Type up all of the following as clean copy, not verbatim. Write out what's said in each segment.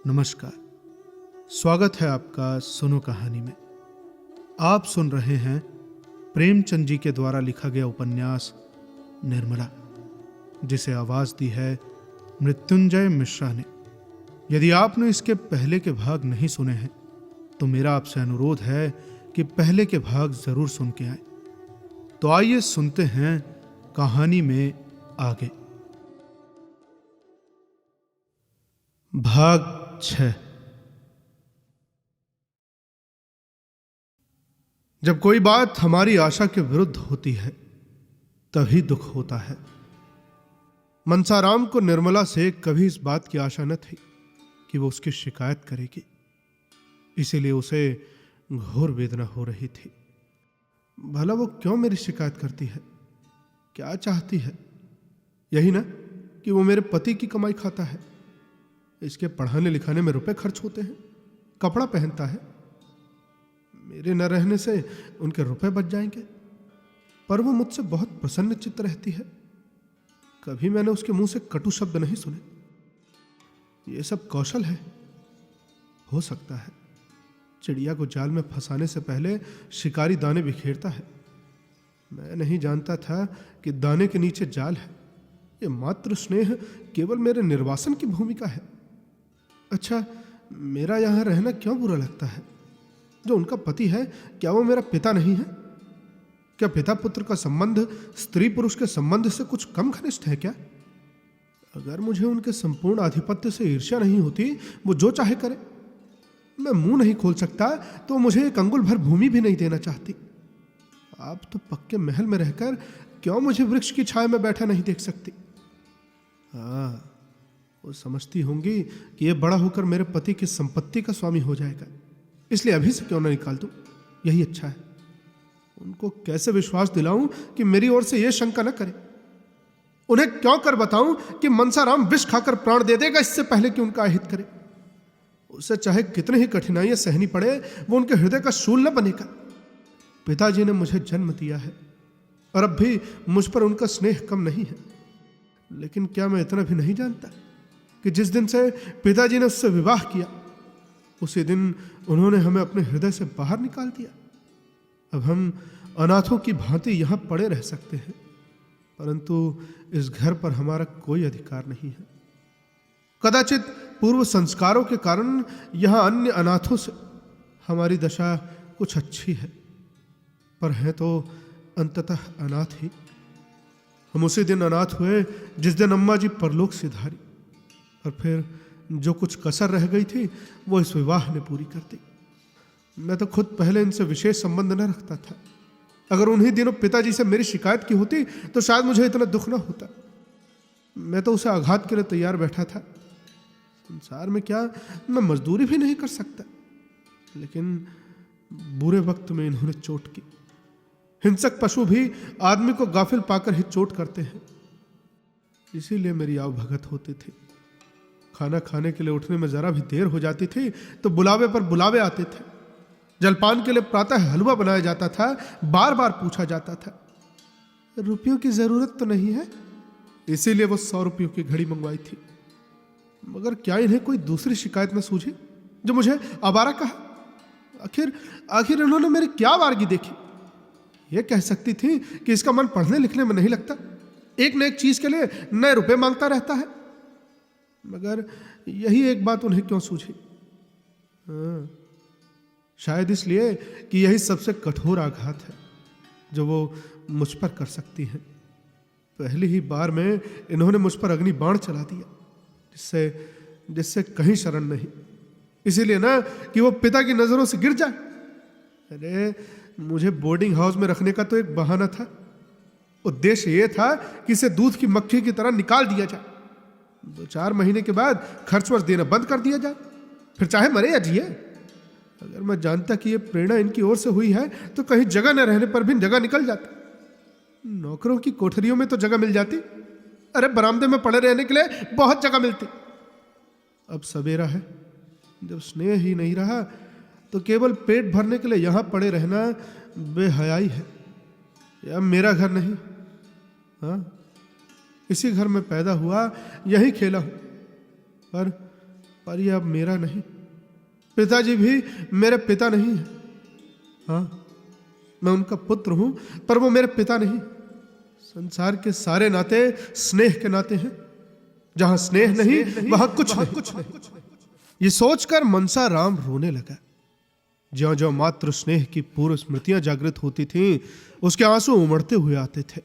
नमस्कार। स्वागत है आपका सुनो कहानी में। आप सुन रहे हैं प्रेमचंद जी के द्वारा लिखा गया उपन्यास निर्मला, जिसे आवाज दी है मृत्युंजय मिश्रा ने। यदि आपने इसके पहले के भाग नहीं सुने हैं तो मेरा आपसे अनुरोध है कि पहले के भाग जरूर सुन के आए। तो आइए सुनते हैं कहानी में आगे। भाग 6। जब कोई बात हमारी आशा के विरुद्ध होती है तभी दुख होता है। मनसाराम को निर्मला से कभी इस बात की आशा न थी कि वो उसकी शिकायत करेगी, इसीलिए उसे घोर वेदना हो रही थी। भला वो क्यों मेरी शिकायत करती है? क्या चाहती है? यही ना कि वो मेरे पति की कमाई खाता है, इसके पढ़ाने लिखाने में रुपए खर्च होते हैं, कपड़ा पहनता है। मेरे न रहने से उनके रुपए बच जाएंगे। पर वो मुझसे बहुत प्रसन्न चित्त रहती है। कभी मैंने उसके मुंह से कटु शब्द नहीं सुने। ये सब कौशल है। हो सकता है चिड़िया को जाल में फंसाने से पहले शिकारी दाने बिखेरता है। मैं नहीं जानता था कि दाने के नीचे जाल है। ये मातृ स्नेह केवल मेरे निर्वासन की भूमिका है। अच्छा, मेरा यहां रहना क्यों बुरा लगता है? जो उनका पति है, क्या वो मेरा पिता नहीं है? क्या पिता पुत्र का संबंध स्त्री पुरुष के संबंध से कुछ कम घनिष्ठ है क्या? अगर मुझे उनके संपूर्ण आधिपत्य से ईर्ष्या नहीं होती, वो जो चाहे करे। मैं मुंह नहीं खोल सकता तो मुझे एक अंगुल भर भूमि भी नहीं देना चाहती। आप तो पक्के महल में रहकर क्यों मुझे वृक्ष की छाया में बैठा नहीं देख सकती? हाँ, वो समझती होंगी कि ये बड़ा होकर मेरे पति की संपत्ति का स्वामी हो जाएगा, इसलिए अभी से क्यों ना निकाल दूं, यही अच्छा है। उनको कैसे विश्वास दिलाऊं कि मेरी ओर से ये शंका न करे? उन्हें क्यों कर बताऊं कि मनसाराम विष खाकर प्राण दे देगा इससे पहले कि उनका अहित करे? उसे चाहे कितनी ही कठिनाइयां सहनी पड़े, वो उनके हृदय का शूल न बनेगा। पिताजी ने मुझे जन्म दिया है और अब भी मुझ पर उनका स्नेह कम नहीं है। लेकिन क्या मैं इतना भी नहीं जानता कि जिस दिन से पिताजी ने उससे विवाह किया, उसी दिन उन्होंने हमें अपने हृदय से बाहर निकाल दिया। अब हम अनाथों की भांति यहां पड़े रह सकते हैं, परंतु इस घर पर हमारा कोई अधिकार नहीं है। कदाचित पूर्व संस्कारों के कारण यहां अन्य अनाथों से हमारी दशा कुछ अच्छी है, पर है तो अंततः अनाथ ही। हम उसी दिन अनाथ हुए जिस दिन अम्मा जी परलोक सिधारी, और फिर जो कुछ कसर रह गई थी वो इस विवाह ने पूरी कर दी। मैं तो खुद पहले इनसे विशेष संबंध न रखता था। अगर उन्हीं दिनों पिताजी से मेरी शिकायत की होती तो शायद मुझे इतना दुख न होता। मैं तो उसे आघात के लिए तैयार बैठा था। संसार में क्या मैं मजदूरी भी नहीं कर सकता? लेकिन बुरे वक्त में इन्होंने चोट की। हिंसक पशु भी आदमी को गाफिल पाकर ही चोट करते हैं, इसीलिए मेरी आवभगत होती थी। खाना खाने के लिए उठने में जरा भी देर हो जाती थी तो बुलावे पर बुलावे आते थे। जलपान के लिए प्रातः हलवा बनाया जाता था। बार बार पूछा जाता था, रुपयों की जरूरत तो नहीं है? इसीलिए वो 100 रुपयों की घड़ी मंगवाई थी। मगर क्या इन्हें कोई दूसरी शिकायत न सूझी जो मुझे आवारा कहा? आखिर इन्होंने मेरी क्या वारगी देखी? ये कह सकती थी कि इसका मन पढ़ने लिखने में नहीं लगता, एक न एक चीज के लिए नए रुपए मांगता रहता है। मगर यही एक बात उन्हें क्यों सूझी? शायद इसलिए कि यही सबसे कठोर आघात है जो वो मुझ पर कर सकती हैं। पहली ही बार में इन्होंने मुझ पर अग्नि बाण चला दिया, जिससे कहीं शरण नहीं। इसीलिए ना कि वो पिता की नजरों से गिर जाए। अरे, मुझे बोर्डिंग हाउस में रखने का तो एक बहाना था। उद्देश्य ये था कि इसे दूध की मक्खी की तरह निकाल दिया जाए। 2-4 महीने के बाद खर्च वर्च देना बंद कर दिया जाए, फिर चाहे मरे या जिए। अगर मैं जानता कि ये प्रेरणा इनकी ओर से हुई है तो कहीं जगह न रहने पर भी जगह निकल जाती। नौकरों की कोठरियों में तो जगह मिल जाती। अरे, बरामदे में पड़े रहने के लिए बहुत जगह मिलती। अब सवेरा है, जब स्नेह ही नहीं रहा तो केवल पेट भरने के लिए यहां पड़े रहना बेहयाई है। यह मेरा घर नहीं। हाँ, इसी घर में पैदा हुआ, यहीं खेला हूं, पर पर यह अब मेरा नहीं, पिताजी भी मेरे पिता नहीं है। हाँ, मैं उनका पुत्र हूं, पर वो मेरे पिता नहीं। संसार के सारे नाते स्नेह के नाते हैं, जहां स्नेह नहीं वहां कुछ नहीं। ये सोचकर मनसा राम रोने लगा। ज्यों ज्यों मातृ स्नेह की पूर्व स्मृतियां जागृत होती थीं, उसके आंसू उमड़ते हुए आते थे।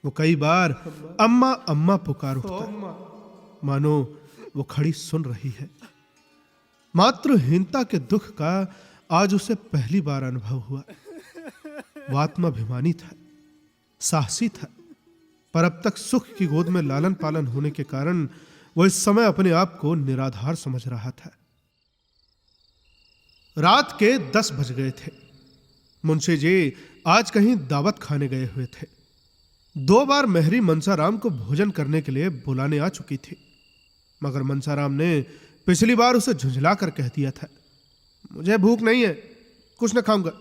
वो कई बार अम्मा अम्मा पुकार उठता, मानो वो खड़ी सुन रही है। मातृहीनता के दुख का आज उसे पहली बार अनुभव हुआ। वो आत्माभिमानी था, साहसी था, पर अब तक सुख की गोद में लालन पालन होने के कारण वो इस समय अपने आप को निराधार समझ रहा था। रात के 10 बज गए थे। मुंशी जी आज कहीं दावत खाने गए हुए थे। 2 बार मेहरी मनसाराम को भोजन करने के लिए बुलाने आ चुकी थी, मगर मनसाराम ने पिछली बार उसे झुंझला कर कह दिया था, मुझे भूख नहीं है, कुछ न खाऊंगा।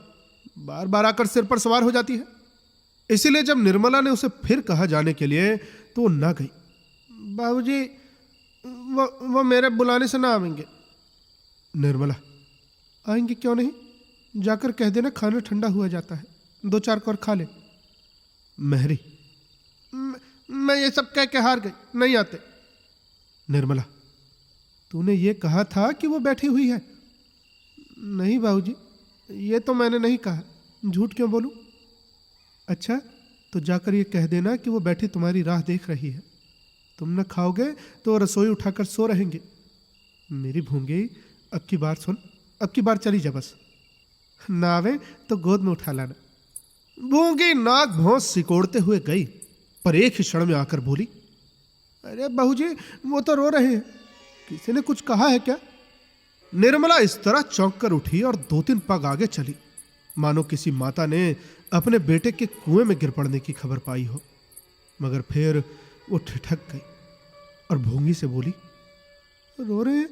बार बार आकर सिर पर सवार हो जाती है। इसीलिए जब निर्मला ने उसे फिर कहा जाने के लिए तो वो ना गई। बाबूजी, वो मेरे बुलाने से ना आएंगे। निर्मला, आएंगे क्यों नहीं? जाकर कह देना खाना ठंडा हुआ जाता है, 2-4 कौर खा ले। मेहरी, मैं ये सब कह के हार गई, नहीं आते। निर्मला, तूने ये कहा था कि वो बैठी हुई है। नहीं बाबूजी, ये तो मैंने नहीं कहा, झूठ क्यों बोलूं? अच्छा, तो जाकर ये कह देना कि वो बैठी तुम्हारी राह देख रही है। तुम न खाओगे तो रसोई उठाकर सो रहेंगे। मेरी भूंगी, अब की बार सुन, अब की बार चली जा बस। ना आवे तो गोद में उठा लाना। भूंगी नाक भौंस सिकोड़ते हुए गई, पर एक ही क्षण में आकर बोली, अरे बहू जी, वो तो रो रहे हैं, किसी ने कुछ कहा है क्या? निर्मला इस तरह चौंक कर उठी और 2-3 पग आगे चली, मानो किसी माता ने अपने बेटे के कुएं में गिर पड़ने की खबर पाई हो। मगर फिर वो ठिठक गई और भूंगी से बोली, रो रहे हैं?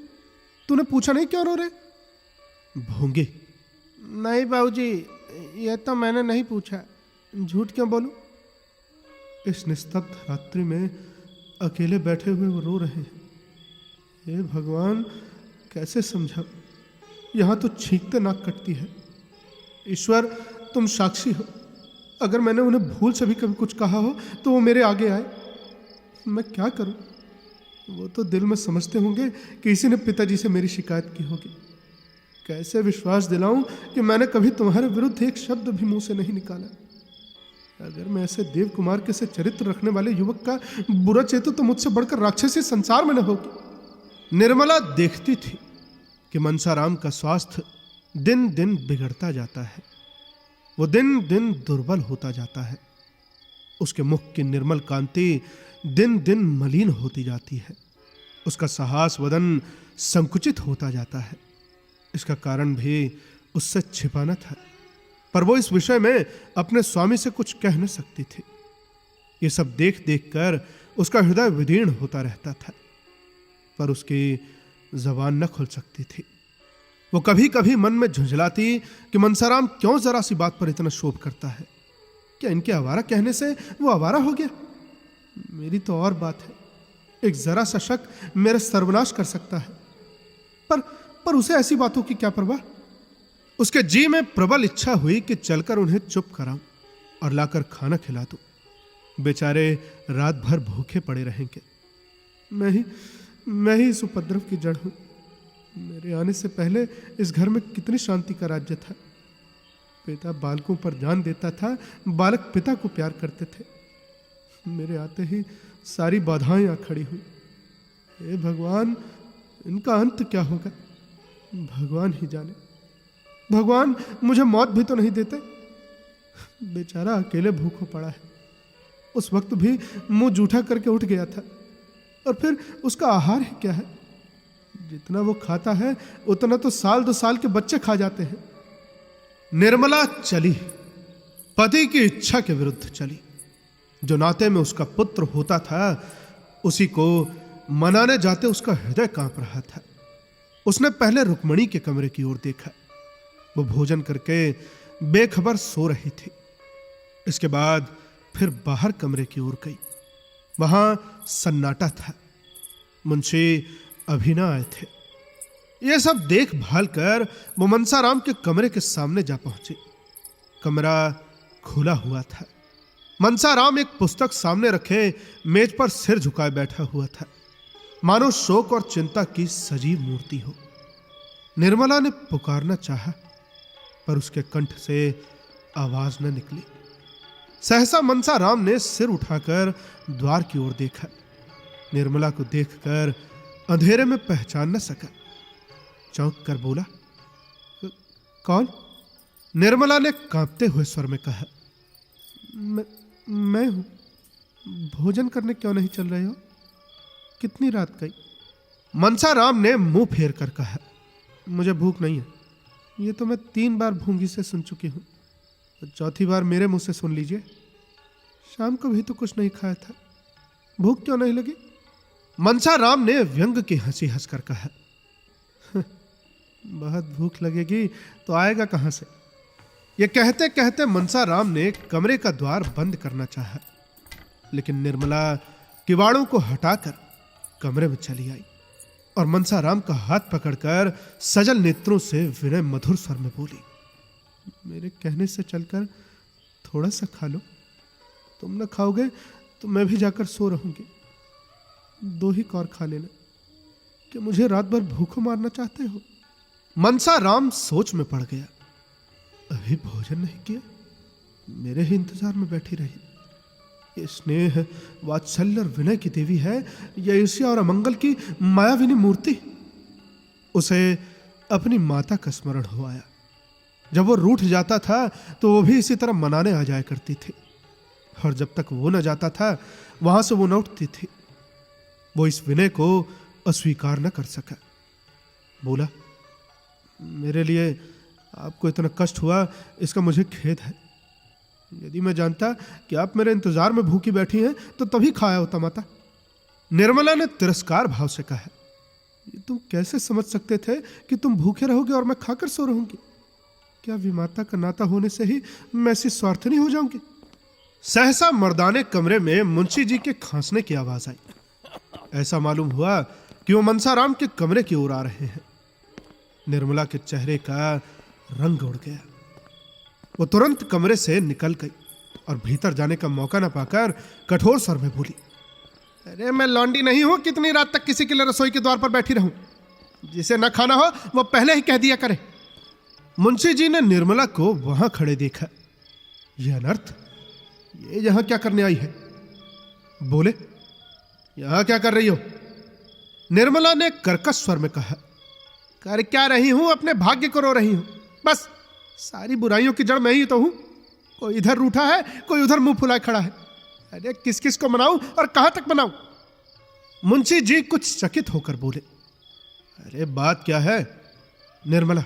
तूने पूछा नहीं क्यों रो रहे? भूंगी, नहीं बाबूजी, ये तो मैंने नहीं पूछा, झूठ क्यों बोलूं? इस निस्तब्ध रात्रि में अकेले बैठे हुए वो रो रहे हैं। हे भगवान, कैसे समझा? यहां तो छींकते नाक कटती है। ईश्वर, तुम साक्षी हो, अगर मैंने उन्हें भूल से भी कभी कुछ कहा हो तो वो मेरे आगे आए। मैं क्या करूं? वो तो दिल में समझते होंगे कि किसी ने पिताजी से मेरी शिकायत की होगी। कैसे विश्वास दिलाऊं कि मैंने कभी तुम्हारे विरुद्ध एक शब्द भी मुंह से नहीं निकाला। अगर मैं ऐसे देव कुमार के से चरित्र रखने वाले युवक का बुरा चेतु तो मुझसे बढ़कर राक्षसी संसार में न होगी। निर्मला देखती थी कि मनसाराम का स्वास्थ्य दिन दिन बिगड़ता जाता है, वो दिन दिन दुर्बल होता जाता है। उसके मुख की निर्मल कांति दिन दिन मलिन होती जाती है, उसका साहस वदन संकुचित होता जाता है। इसका कारण भी उससे छिपाना था, पर वो इस विषय में अपने स्वामी से कुछ कह न सकती थी। ये सब देख देख कर उसका हृदय विदीर्ण होता रहता था, पर उसकी जबान न खुल सकती थी। वो कभी कभी मन में झुंझलाती कि मनसाराम क्यों जरा सी बात पर इतना शोभ करता है। क्या इनके आवारा कहने से वो आवारा हो गया? मेरी तो और बात है, एक जरा सा शक मेरा सर्वनाश कर सकता है, पर उसे ऐसी बातों की क्या परवाह। उसके जी में प्रबल इच्छा हुई कि चलकर उन्हें चुप कराऊं और लाकर खाना खिला दूं। बेचारे रात भर भूखे पड़े रहेंगे। मैं ही इस उपद्रव की जड़ हूं। मेरे आने से पहले इस घर में कितनी शांति का राज्य था। पिता बालकों पर जान देता था, बालक पिता को प्यार करते थे। मेरे आते ही सारी बाधाएं आ खड़ी हुई। हे भगवान, इनका अंत क्या होगा? भगवान ही जाने। भगवान, मुझे मौत भी तो नहीं देते। बेचारा अकेले भूखों पड़ा है। उस वक्त भी मुंह जूठा करके उठ गया था, और फिर उसका आहार ही क्या है? जितना वो खाता है उतना तो 1-2 साल के बच्चे खा जाते हैं। निर्मला चली, पति की इच्छा के विरुद्ध चली। जो नाते में उसका पुत्र होता था, उसी को मनाने जाते उसका हृदय कांप रहा था। उसने पहले रुक्मणी के कमरे की ओर देखा। वो भोजन करके बेखबर सो रही थी। इसके बाद फिर बाहर कमरे की ओर गई। वहां सन्नाटा था। मुंशी अभी ना आए थे। ये सब देख भाल कर वो मनसाराम के कमरे के सामने जा पहुंचे। कमरा खुला हुआ था। मनसाराम एक पुस्तक सामने रखे मेज पर सिर झुकाए बैठा हुआ था, मानो शोक और चिंता की सजीव मूर्ति हो। निर्मला ने पुकारना चाहा, पर उसके कंठ से आवाज न निकली। सहसा मनसाराम ने सिर उठाकर द्वार की ओर देखा। निर्मला को देखकर अंधेरे में पहचान न सका। चौंक कर बोला, कौन? निर्मला ने कांपते हुए स्वर में कहा, मैं हूं। भोजन करने क्यों नहीं चल रहे हो? कितनी रात गई? मनसाराम ने मुंह फेर कर कहा, मुझे भूख नहीं है। ये तो मैं 3 बार भूंगी से सुन चुकी हूं, तो चौथी बार मेरे मुंह से सुन लीजिए। शाम को भी तो कुछ नहीं खाया था, भूख क्यों नहीं लगी? मनसाराम ने व्यंग की हंसी हंसकर कहा, बहुत भूख लगेगी तो आएगा कहां से? यह कहते कहते मनसाराम ने कमरे का द्वार बंद करना चाहा, लेकिन निर्मला किवाड़ों को हटाकर कमरे में चली आई और मनसाराम का हाथ पकड़कर सजल नेत्रों से विनय मधुर स्वर में बोली, मेरे कहने से चलकर थोड़ा सा खा लो। तुम न खाओगे तो मैं भी जाकर सो रहूंगी। 2 ही कौर खा लेना। कि मुझे रात भर भूखों मारना चाहते हो? मनसाराम सोच में पड़ गया। अभी भोजन नहीं किया, मेरे ही इंतजार में बैठी रही। ये स्नेह, वात्सल्य और विनय की देवी है या ईर्ष्या और अमंगल की मायाविनी मूर्ति? उसे अपनी माता का स्मरण हो आया। जब वो रूठ जाता था तो वो भी इसी तरह मनाने आ जाया करती थी, और जब तक वो न जाता था वहां से वो न उठती थी। वो इस विनय को अस्वीकार न कर सका। बोला, मेरे लिए आपको इतना कष्ट हुआ इसका मुझे खेद है। यदि मैं जानता कि आप मेरे इंतजार में भूखी बैठी हैं तो तभी खाया होता माता। निर्मला ने तिरस्कार भाव से कहा, ये तुम कैसे समझ सकते थे कि तुम भूखे रहोगे और मैं खाकर सो रहूंगी? क्या विमाता का नाता होने से ही मैं ऐसी स्वार्थनी हो जाऊंगी? सहसा मर्दाने कमरे में मुंशी जी के खांसने की आवाज आई। ऐसा मालूम हुआ कि वो मनसाराम के कमरे की ओर आ रहे हैं। निर्मला के चेहरे का रंग उड़ गया। वो तुरंत कमरे से निकल गई और भीतर जाने का मौका न पाकर कठोर स्वर में बोली, अरे मैं लौंडी नहीं हूं कितनी रात तक किसी के लिए रसोई के द्वार पर बैठी रहूं। जिसे न खाना हो वो पहले ही कह दिया करे। मुंशी जी ने निर्मला को वहां खड़े देखा। यह अनर्थ, ये यहां क्या करने आई है? बोले, यहां क्या कर रही हो? निर्मला ने कर्कश स्वर में कहा, कर क्या रही हूं? अपने भाग्य को रो रही हूं। बस सारी बुराइयों की जड़ मैं ही तो हूं। कोई इधर रूठा है, कोई उधर मुंह फुलाए खड़ा है। अरे किस किस को मनाऊं और कहां तक मनाऊं? मुंशी जी कुछ चकित होकर बोले, अरे बात क्या है? निर्मला,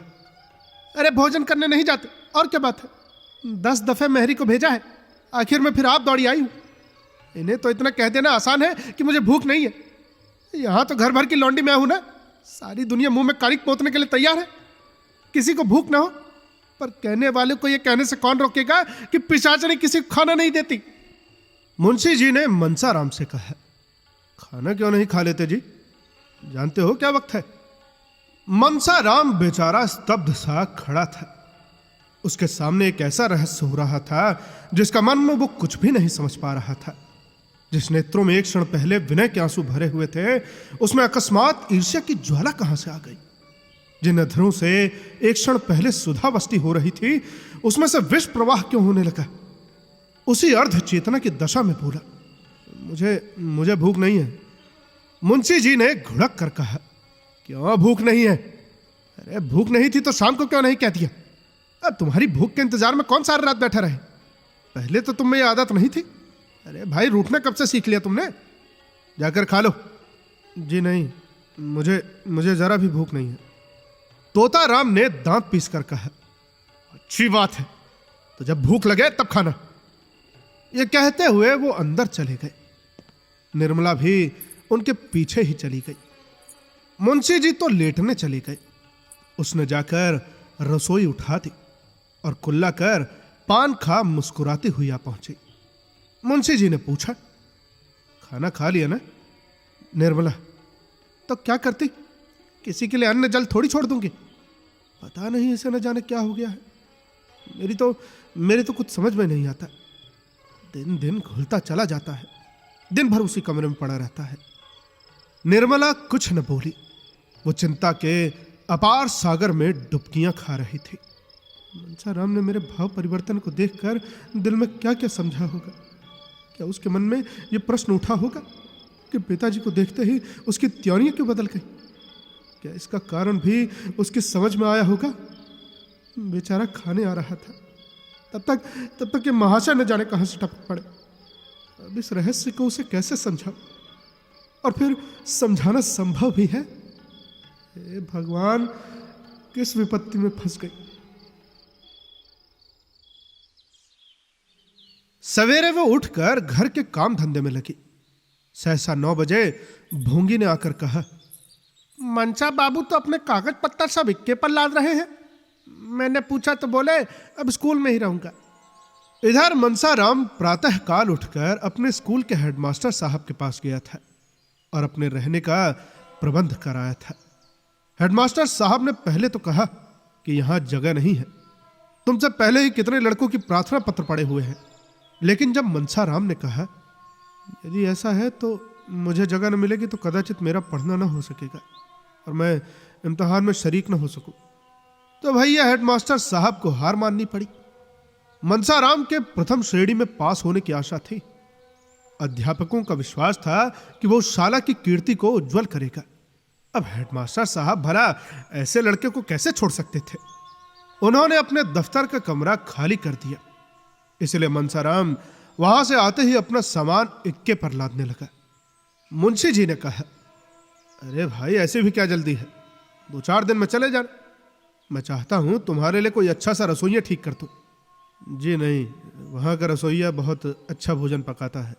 अरे भोजन करने नहीं जाते और क्या बात है? 10 दफे मेहरी को भेजा है, आखिर में फिर आप दौड़ी आई हूं। इन्हें तो इतना कह देना आसान है कि मुझे भूख नहीं है। यहां तो घर भर की लौंडी मैं हूं ना। सारी दुनिया मुंह में कारिक पोतने के लिए तैयार है। किसी को भूख ना हो, पर कहने वाले को यह कहने से कौन रोकेगा कि पिशाचनी किसी को खाना नहीं देती? मुंशी जी ने मनसाराम से कहा, खाना क्यों नहीं खा लेते जी? जानते हो क्या वक्त है? मनसाराम बेचारा स्तब्ध सा खड़ा था। उसके सामने एक ऐसा रहस्य हो रहा था जिसका मन में वो कुछ भी नहीं समझ पा रहा था। जिस नेत्रों में एक क्षण पहले विनय के आंसू भरे हुए थे, उसमें अकस्मात ईर्ष्या की ज्वाला कहां से आ गई? जिन अधरों से एक क्षण पहले सुधा बस्ती हो रही थी, उसमें से विष प्रवाह क्यों होने लगा? उसी अर्ध चेतना की दशा में बोला, मुझे भूख नहीं है। मुंशी जी ने घुड़क कर कहा, क्यों भूख नहीं है? अरे भूख नहीं थी तो शाम को क्यों नहीं कह दिया? अब तुम्हारी भूख के इंतजार में कौन सारी रात बैठा रहे? पहले तो तुम में यह आदत नहीं थी। अरे भाई, रूठना कब से सीख लिया तुमने? जाकर खा लो। जी नहीं, मुझे जरा भी भूख नहीं है। तोताराम ने दांत पीसकर कहा, अच्छी बात है, तो जब भूख लगे तब खाना। यह कहते हुए वो अंदर चले गए। निर्मला भी उनके पीछे ही चली गई। मुंशी जी तो लेटने चले गए। उसने जाकर रसोई उठा दी और कुल्ला कर पान खा मुस्कुराती हुई आ पहुंची। मुंशी जी ने पूछा, खाना खा लिया ना? निर्मला, तो क्या करती? किसी के लिए अन्न जल थोड़ी छोड़ दूंगी। पता नहीं इसे न जाने क्या हो गया है। मेरे तो कुछ समझ में नहीं आता। दिन दिन घुलता चला जाता है, दिन भर उसी कमरे में पड़ा रहता है। निर्मला कुछ न बोली। वो चिंता के अपार सागर में डुबकियां खा रही थी। मनसाराम ने मेरे भाव परिवर्तन को देखकर दिल में क्या क्या समझा होगा। क्या उसके मन में यह प्रश्न उठा होगा कि पिताजी को देखते ही उसकी त्योरियां क्यों बदल गई? क्या इसका कारण भी उसकी समझ में आया होगा? बेचारा खाने आ रहा था, तब तक ये महाशय न जाने कहां से टपक पड़े। अब इस रहस्य को उसे कैसे समझा, और फिर समझाना संभव भी है? हे भगवान, किस विपत्ति में फंस गई। सवेरे वो उठकर घर के काम धंधे में लगी। सहसा 9 बजे भोंगी ने आकर कहा, मनसा बाबू तो अपने कागज पत्तर सब इक्के पर लाद रहे हैं। मैंने पूछा तो बोले अब स्कूल में ही रहूंगा। इधर मनसाराम प्रातः काल उठकर अपने स्कूल के हेडमास्टर साहब के पास गया था और अपने रहने का प्रबंध कराया था। हेडमास्टर साहब ने पहले तो कहा कि यहां जगह नहीं है। तुमसे पहले ही कितने लड़कों की प्रार्थना पत्र पड़े हुए हैं। लेकिन जब मनसाराम ने कहा, यदि ऐसा है तो मुझे जगह न मिलेगी तो कदाचित मेरा पढ़ना न हो सकेगा और मैं इम्तिहान में शरीक न हो सकूं, तो भैया हेडमास्टर साहब को हार माननी पड़ी। मनसाराम के प्रथम श्रेणी में पास होने की आशा थी। अध्यापकों का विश्वास था कि वो शाला की कीर्ति को उज्जवल करेगा। अब हेडमास्टर साहब भला ऐसे लड़के को कैसे छोड़ सकते थे? उन्होंने अपने दफ्तर का कमरा खाली कर दिया। इसलिए मनसाराम वहां से आते ही अपना सामान इक्के पर लादने लगा। मुंशी जी ने कहा, अरे भाई, ऐसे भी क्या जल्दी है? 2-4 दिन में चले जाना। मैं चाहता हूं तुम्हारे लिए कोई अच्छा सा रसोइया ठीक कर दूं। जी नहीं, वहां का रसोइया बहुत अच्छा भोजन पकाता है।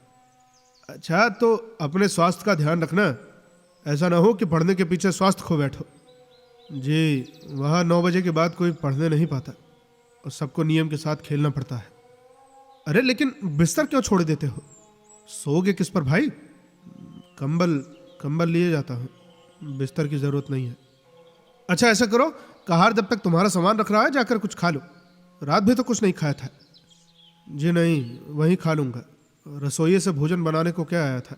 अच्छा, तो अपने स्वास्थ्य का ध्यान रखना। ऐसा ना हो कि पढ़ने के पीछे स्वास्थ्य खो बैठो। जी, वहां 9 बजे के बाद कोई पढ़ने नहीं पाता और सबको नियम के साथ खेलना पड़ता है। अरे लेकिन बिस्तर क्यों छोड़ देते हो? सोओगे किस पर भाई? कंबल लिए जाता हूं, बिस्तर की जरूरत नहीं है। अच्छा ऐसा करो, कहार जब तक तुम्हारा सामान रख रहा है जाकर कुछ खा लो। रात भी तो कुछ नहीं खाया था। जी नहीं, वहीं खा लूंगा। रसोई से भोजन बनाने को क्या आया था?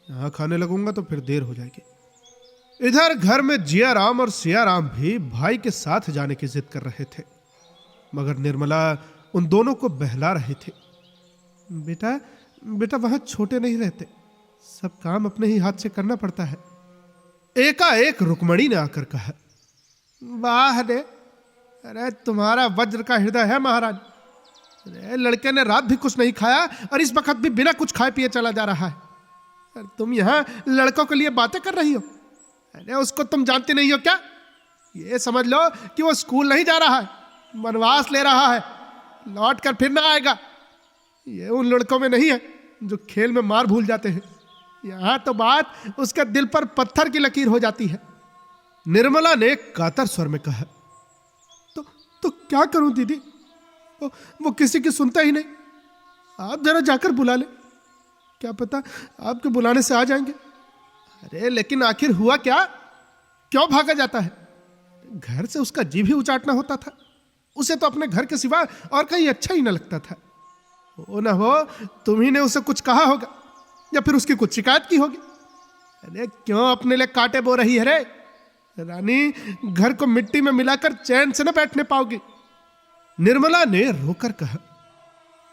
यहां खाने लगूंगा तो फिर देर हो जाएगी। इधर घर में जियाराम और सियाराम भी भाई के साथ जाने की जिद कर रहे थे, मगर निर्मला उन दोनों को बहला रहे थे। बेटा वहां छोटे नहीं रहते, सब काम अपने ही हाथ से करना पड़ता है। एकाएक रुक्मणी ने आकर कहा, वाह रे, अरे तुम्हारा वज्र का हृदय है महाराज। अरे लड़के ने रात भी कुछ नहीं खाया और इस वक्त भी बिना कुछ खाए पिए चला जा रहा है। अरे तुम यहाँ लड़कों के लिए बातें कर रही हो? अरे उसको तुम जानती नहीं हो क्या? ये समझ लो कि वो स्कूल नहीं जा रहा है, वनवास ले रहा है, लौट कर फिर ना आएगा। ये उन लड़कों में नहीं है जो खेल में मार भूल जाते हैं। यहां तो बात उसके दिल पर पत्थर की लकीर हो जाती है। निर्मला ने कातर स्वर में कहा, तो क्या करूं दीदी? वो किसी की सुनता ही नहीं। आप जरा जाकर बुला ले, क्या पता आपके बुलाने से आ जाएंगे। अरे लेकिन आखिर हुआ क्या? क्यों भागा जाता है? घर से उसका जी भी उचाटना होता था। उसे तो अपने घर के सिवा और कहीं अच्छा ही न लगता था। हो ना हो तुम्ही ने उसे कुछ कहा होगा या फिर उसकी कुछ शिकायत की होगी। अरे क्यों अपने लिए कांटे बो रही है रे रानी? घर को मिट्टी में मिलाकर चैन से न बैठने पाओगी। निर्मला ने रोकर कहा,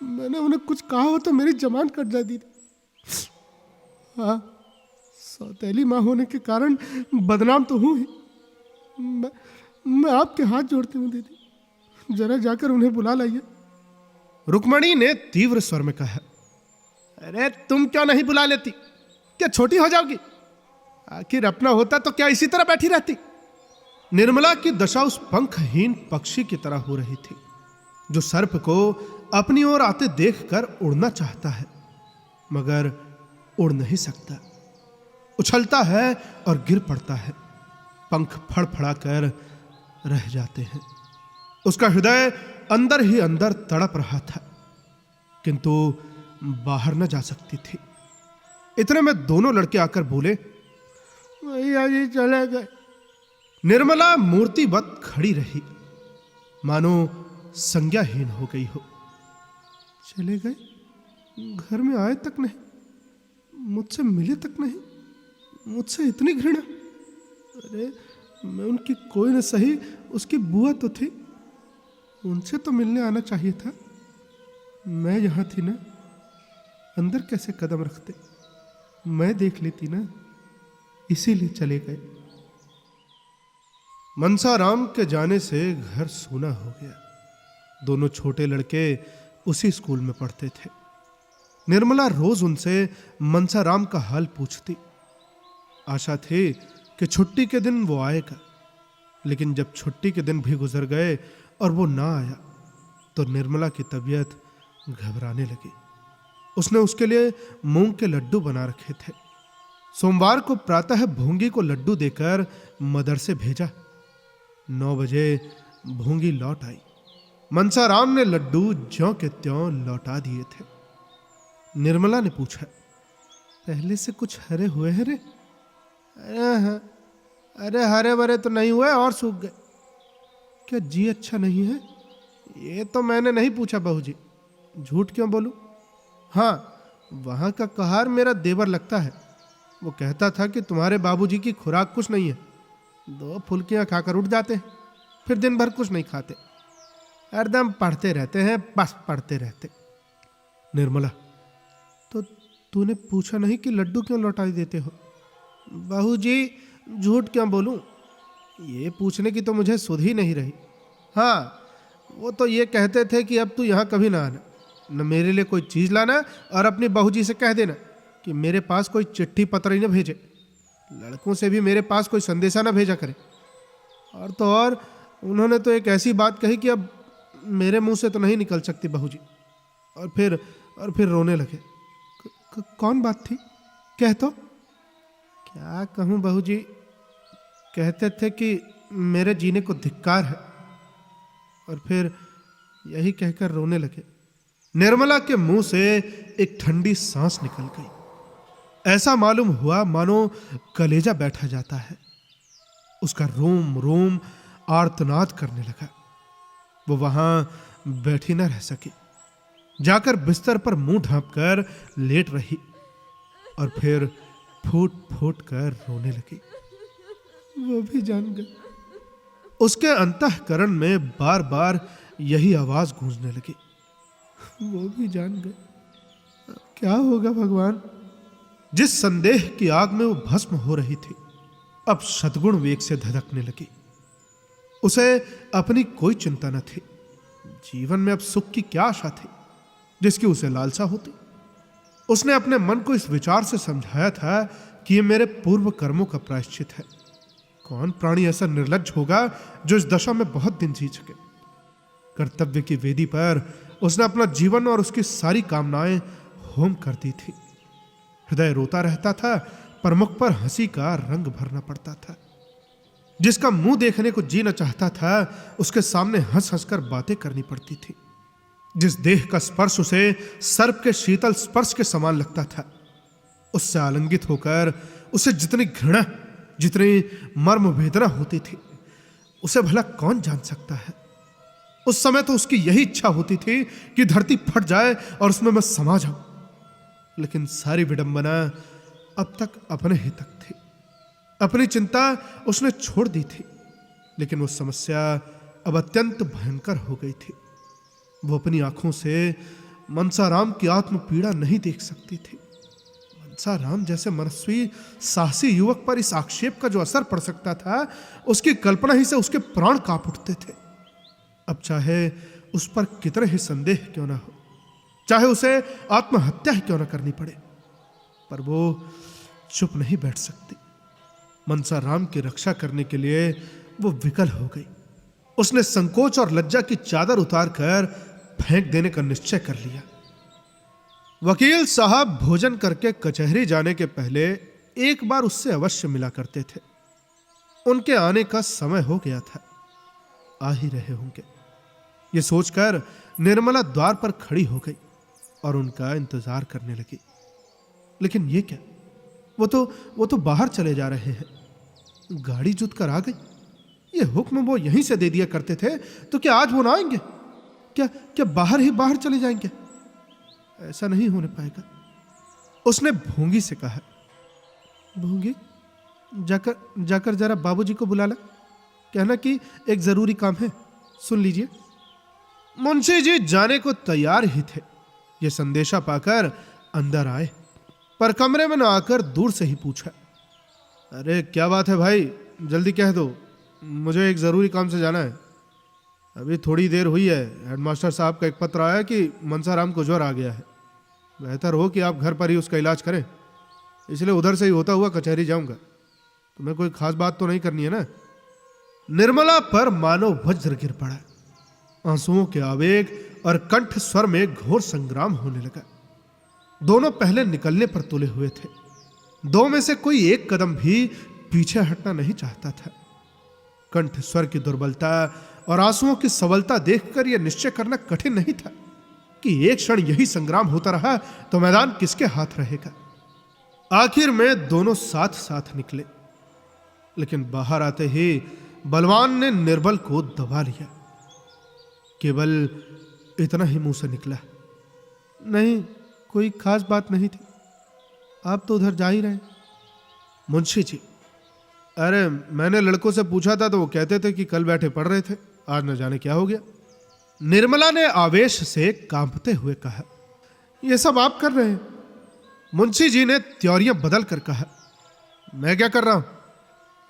मैंने उन्हें कुछ कहा हो तो मेरी जबान कट जाती थी। हाँ, सौतेली माँ होने के कारण बदनाम तो हूं ही। मैं आपके हाथ जोड़ती हूँ दीदी, जरा जाकर उन्हें बुला लाइए। रुक्मणी ने तीव्र स्वर में कहा, अरे तुम क्यों नहीं बुला लेती? क्या छोटी हो जाओगी? आखिर अपना होता तो क्या इसी तरह बैठी रहती? निर्मला की दशा उस पंखहीन पक्षी की तरह हो रही थी जो सर्प को अपनी ओर आते देखकर उड़ना चाहता है मगर उड़ नहीं सकता। उछलता है और गिर पड़ता है, पंख फड़फड़ाकर रह जाते हैं। उसका हृदय अंदर ही अंदर तड़प रहा था किंतु बाहर न जा सकती थी। इतने में दोनों लड़के आकर बोले, भैया जी चले गए। निर्मला मूर्तिवत खड़ी रही, मानो संज्ञाहीन हो गई हो। चले गए? घर में आए तक नहीं, मुझसे मिले तक नहीं, मुझसे इतनी घृणा। अरे मैं उनकी कोई न सही, उसकी बुआ तो थी, उनसे तो मिलने आना चाहिए था। मैं यहाँ थी ना, अंदर कैसे कदम रखते, मैं देख लेती ना, इसीलिए चले गए। मनसाराम के जाने से घर सूना हो गया। दोनों छोटे लड़के उसी स्कूल में पढ़ते थे। निर्मला रोज उनसे मनसाराम का हाल पूछती। आशा थी कि छुट्टी के दिन वो आएगा, लेकिन जब छुट्टी के दिन भी गुजर गए और वो ना आया तो निर्मला की तबीयत घबराने लगी। उसने उसके लिए मूंग के लड्डू बना रखे थे। सोमवार को प्रातः भूंगी को लड्डू देकर मदरसे भेजा। 9 बजे भूंगी लौट आई। मनसाराम ने लड्डू ज्यों के त्यों लौटा दिए थे। निर्मला ने पूछा, पहले से कुछ हरे हुए हैं रे? अरे हरे भरे तो नहीं हुए और सूख गए। क्या जी अच्छा नहीं है? ये तो मैंने नहीं पूछा बहू जी, झूठ क्यों बोलूं? हाँ, वहां का कहार मेरा देवर लगता है। वो कहता था कि तुम्हारे बाबूजी की खुराक कुछ नहीं है, 2 फुल्कियां खाकर उठ जाते हैं, फिर दिन भर कुछ नहीं खाते, हरदम पढ़ते रहते हैं, बस पढ़ते रहते। निर्मला, तो तूने पूछा नहीं कि लड्डू क्यों लौटा देते हो? बहू जी झूठ क्यों बोलूं, ये पूछने की तो मुझे सुध ही नहीं रही। हाँ, वो तो ये कहते थे कि अब तू यहाँ कभी ना आना, न मेरे लिए कोई चीज लाना, और अपनी बहू जी से कह देना कि मेरे पास कोई चिट्ठी पत्र ही न भेजे, लड़कों से भी मेरे पास कोई संदेशा न भेजा करे। और तो और उन्होंने तो एक ऐसी बात कही कि अब मेरे मुंह से तो नहीं निकल सकती बहू जी। और फिर रोने लगे। कौन बात थी, कह तो। क्या कहूं बहू जी, कहते थे कि मेरे जीने को धिक्कार है, और फिर यही कहकर रोने लगे। निर्मला के मुंह से एक ठंडी सांस निकल गई। ऐसा मालूम हुआ मानो कलेजा बैठा जाता है। उसका रोम रोम आर्तनाद करने लगा। वो वहां बैठी न रह सकी, जाकर बिस्तर पर मुंह ढांपकर लेट रही और फिर फूट फूट कर रोने लगी। वो भी जान गए। उसके अंतःकरण में बार बार यही आवाज गूंजने लगी, वो भी जान गए। अब क्या होगा भगवान? जिस संदेह की आग में वो भस्म हो रही थी, अब शतगुण वेग से धधकने लगी। उसे अपनी कोई चिंता न थी। जीवन में अब सुख की क्या आशा थी जिसकी उसे लालसा होती? उसने अपने मन को इस विचार से समझाया था कि यह मेरे पूर्व कर्मों का प्रायश्चित है। कौन प्राणी ऐसा निर्लज्ज होगा जो इस दशा में बहुत दिन जी सके? कर्तव्य की वेदी पर उसने अपना जीवन और उसकी सारी कामनाएं होम कर दी थी। हृदय रोता रहता था, पर मुख पर हंसी का रंग भरना पड़ता था। जिसका मुंह देखने को जी न चाहता था, उसके सामने हंस हंसकर बातें करनी पड़ती थी। जिस देह का स्पर्श उसे सर्प के शीतल स्पर्श के समान लगता था, उससे आलिंगित होकर उसे जितनी घृणा, जितनी मर्म वेदना होती थी, उसे भला कौन जान सकता है? उस समय तो उसकी यही इच्छा होती थी कि धरती फट जाए और उसमें मैं समा जाऊं। लेकिन सारी विडंबना अब तक अपने ही तक थी। अपनी चिंता उसने छोड़ दी थी, लेकिन वो समस्या अब अत्यंत भयंकर हो गई थी। वो अपनी आंखों से मनसाराम की आत्म पीड़ा नहीं देख सकती थी। मनसाराम जैसे मनस्वी साहसी युवक पर इस आक्षेप का जो असर पड़ सकता था, उसकी कल्पना ही से उसके प्राण कांप उठते थे। अब चाहे उस पर कितने ही संदेह क्यों ना हो, चाहे उसे आत्महत्या ही क्यों ना करनी पड़े, पर वो चुप नहीं बैठ सकती। मनसाराम की रक्षा करने के लिए वो विकल हो गई। उसने संकोच और लज्जा की चादर उतारकर फेंक देने का निश्चय कर लिया। वकील साहब भोजन करके कचहरी जाने के पहले एक बार उससे अवश्य मिला करते थे। उनके आने का समय हो गया था, आ ही रहे होंगे। ये सोचकर निर्मला द्वार पर खड़ी हो गई और उनका इंतजार करने लगी। लेकिन ये क्या, वो तो बाहर चले जा रहे हैं। गाड़ी जुत कर आ गई। ये हुक्म वो यहीं से दे दिया करते थे, तो क्या आज वो ना आएंगे? क्या क्या बाहर ही बाहर चले जाएंगे? ऐसा नहीं होने पाएगा। उसने भूंगी से कहा, भूंगी, जाकर जरा बाबूजी को बुला ला, कहना कि एक जरूरी काम है, सुन लीजिए। मुंशी जी जाने को तैयार ही थे। ये संदेशा पाकर अंदर आए, पर कमरे में न आकर दूर से ही पूछा, अरे क्या बात है भाई, जल्दी कह दो, मुझे एक जरूरी काम से जाना है। अभी थोड़ी देर हुई है, हेडमास्टर साहब का एक पत्र आया कि मनसाराम को ज्वर आ गया है। बेहतर हो कि आप घर पर ही उसका इलाज करें, इसलिए उधर से ही होता हुआ कचहरी जाऊंगा। तुम्हें कोई खास बात तो नहीं करनी है ना? निर्मला पर मानो वज्र गिर पड़ा। आंसुओं के आवेग और कंठ स्वर में घोर संग्राम होने लगा। दोनों पहले निकलने पर तुले हुए थे। दो में से कोई एक कदम भी पीछे हटना नहीं चाहता था। कंठ स्वर की दुर्बलता और आंसुओं की सबलता देखकर यह निश्चय करना कठिन नहीं था कि एक क्षण यही संग्राम होता रहा तो मैदान किसके हाथ रहेगा। आखिर में दोनों साथ साथ निकले, लेकिन बाहर आते ही बलवान ने निर्बल को दबा लिया। केवल इतना ही मुंह से निकला, नहीं, कोई खास बात नहीं थी, आप तो उधर जा ही रहे। मुंशी जी, अरे मैंने लड़कों से पूछा था तो वो कहते थे कि कल बैठे पढ़ रहे थे, आज न जाने क्या हो गया। निर्मला ने आवेश से कांपते हुए कहा, यह सब आप कर रहे हैं? मुंशी जी ने त्योरियां बदल कर कहा, मैं क्या कर रहा हूं,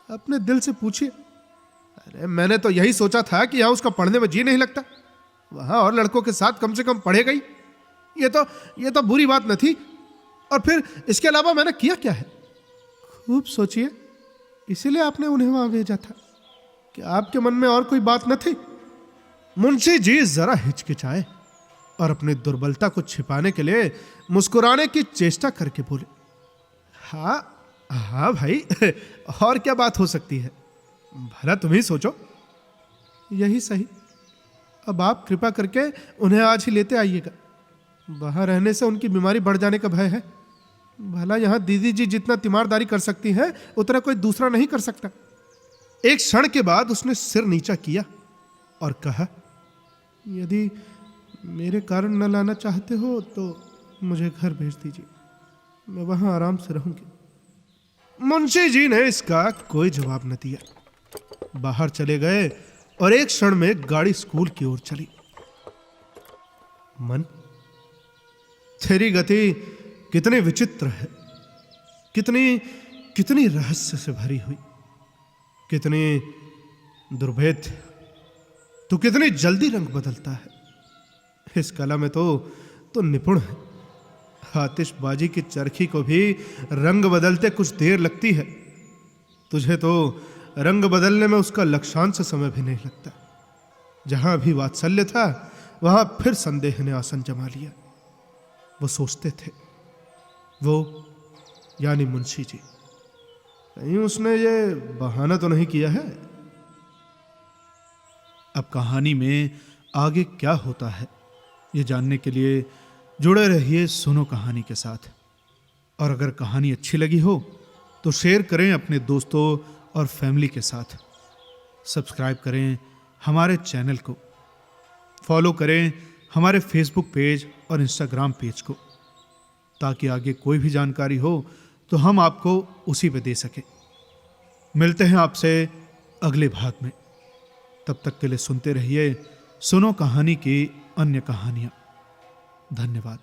अपने दिल से पूछिए। अरे मैंने तो यही सोचा था कि यहां उसका पढ़ने में जी नहीं लगता, वहां और लड़कों के साथ कम से कम पढ़ेगा ही। ये तो बुरी बात न थी, और फिर इसके अलावा मैंने किया क्या है? खूब सोचिए, इसीलिए आपने उन्हें वहां भेजा था कि आपके मन में और कोई बात न थी? मुंशी जी जरा हिचकिचाए और अपनी दुर्बलता को छिपाने के लिए मुस्कुराने की चेष्टा करके बोले, हाँ भाई, और क्या बात हो सकती है, भला तुम ही सोचो। यही सही, अब आप कृपा करके उन्हें आज ही लेते आइएगा। वहां रहने से उनकी बीमारी बढ़ जाने का भय है। भला यहां दीदी जी जितना तीमारदारी कर सकती हैं उतना कोई दूसरा नहीं कर सकता। एक क्षण के बाद उसने सिर नीचा किया और कहा, यदि मेरे कारण न लाना चाहते हो तो मुझे घर भेज दीजिए, मैं वहां आराम से रहूंगी। मुंशी जी ने इसका कोई जवाब न दिया। बाहर चले गए और एक क्षण में गाड़ी स्कूल की ओर चली। मन, तेरी गति कितनी विचित्र है, कितनी रहस्य से भरी हुई, कितनी दुर्भेद्य। तू कितनी जल्दी रंग बदलता है। इस कला में तो निपुण है। आतिशबाजी की चरखी को भी रंग बदलते कुछ देर लगती है, तुझे तो रंग बदलने में उसका लक्षांश समय भी नहीं लगता। जहां भी वात्सल्य था वहां फिर संदेह ने आसन जमा लिया। वो सोचते थे, वो यानी मुंशी जी, कहीं उसने ये बहाना तो नहीं किया है? अब कहानी में आगे क्या होता है ये जानने के लिए जुड़े रहिए सुनो कहानी के साथ। और अगर कहानी अच्छी लगी हो तो शेयर करें अपने दोस्तों और फैमिली के साथ। सब्सक्राइब करें हमारे चैनल को, फॉलो करें हमारे फेसबुक पेज और इंस्टाग्राम पेज को, ताकि आगे कोई भी जानकारी हो तो हम आपको उसी पे दे सके। मिलते हैं आपसे अगले भाग में। तब तक के लिए सुनते रहिए सुनो कहानी की अन्य कहानियां। धन्यवाद।